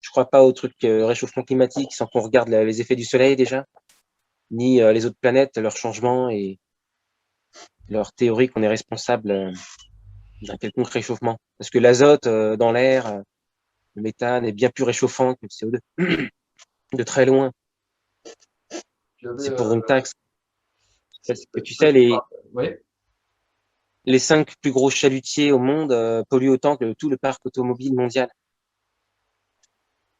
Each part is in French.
je crois pas au truc réchauffement climatique sans qu'on regarde les effets du soleil déjà, ni les autres planètes, leurs changements et leur théorie qu'on est responsable d'un quelconque réchauffement. Parce que l'azote dans l'air, le méthane est bien plus réchauffant que le CO2, de très loin. C'est pour une taxe. Parce que tu sais, Ouais. les 5 plus gros chalutiers au monde polluent autant que tout le parc automobile mondial.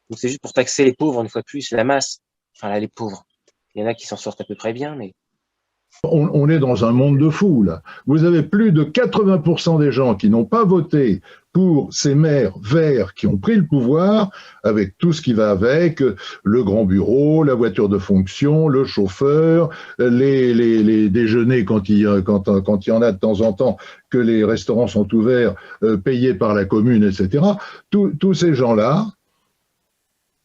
Donc c'est juste pour taxer les pauvres, une fois de plus, la masse. Enfin là, les pauvres. Il y en a qui s'en sortent à peu près bien, mais On est dans un monde de fous, là. Vous avez plus de 80% des gens qui n'ont pas voté pour ces maires verts qui ont pris le pouvoir, avec tout ce qui va avec, le grand bureau, la voiture de fonction, le chauffeur, les déjeuners quand il y en a de temps en temps, que les restaurants sont ouverts, payés par la commune, etc. Tous ces gens-là,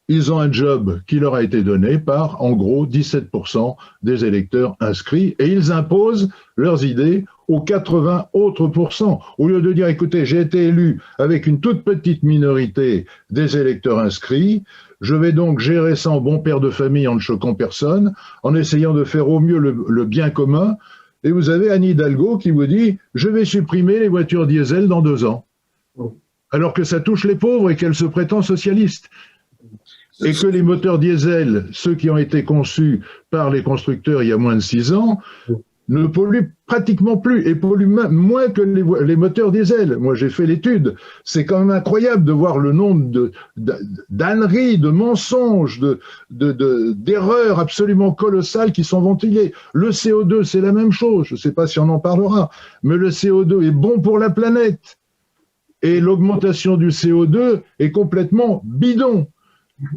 ils ont un job qui leur a été donné par, en gros, 17% des électeurs inscrits et ils imposent leurs idées aux 80 autres pourcents. Au lieu de dire, écoutez, j'ai été élu avec une toute petite minorité des électeurs inscrits, je vais donc gérer ça en bon père de famille en ne choquant personne, en essayant de faire au mieux le bien commun. Et vous avez Anne Hidalgo qui vous dit, je vais supprimer les voitures diesel dans 2 ans. Alors que ça touche les pauvres et qu'elle se prétend socialiste. Et que les moteurs diesel, ceux qui ont été conçus par les constructeurs il y a moins de 6 ans, ne polluent pratiquement plus et polluent moins que les moteurs diesel. Moi, j'ai fait l'étude. C'est quand même incroyable de voir le nombre d'âneries, de mensonges, d'erreurs absolument colossales qui sont ventilées. Le CO2, c'est la même chose. Je ne sais pas si on en parlera, mais le CO2 est bon pour la planète. Et l'augmentation du CO2 est complètement bidon.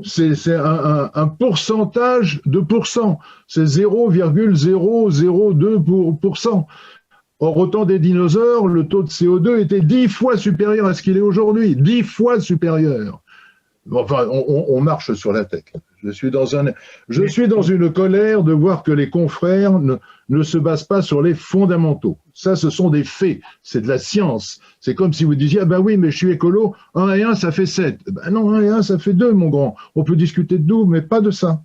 C'est un pourcentage de pourcent. C'est 0,002%. Or, au temps des dinosaures, le taux de CO2 était 10 fois supérieur à ce qu'il est aujourd'hui. 10 fois supérieur. Enfin, on marche sur la tête. Je suis dans une colère de voir que les confrères ne se basent pas sur les fondamentaux. Ça, ce sont des faits. C'est de la science. C'est comme si vous disiez, ah ben oui, mais je suis écolo, 1 et 1, ça fait 7. Ben non, 1 et 1, ça fait 2, mon grand. On peut discuter de nous, mais pas de ça.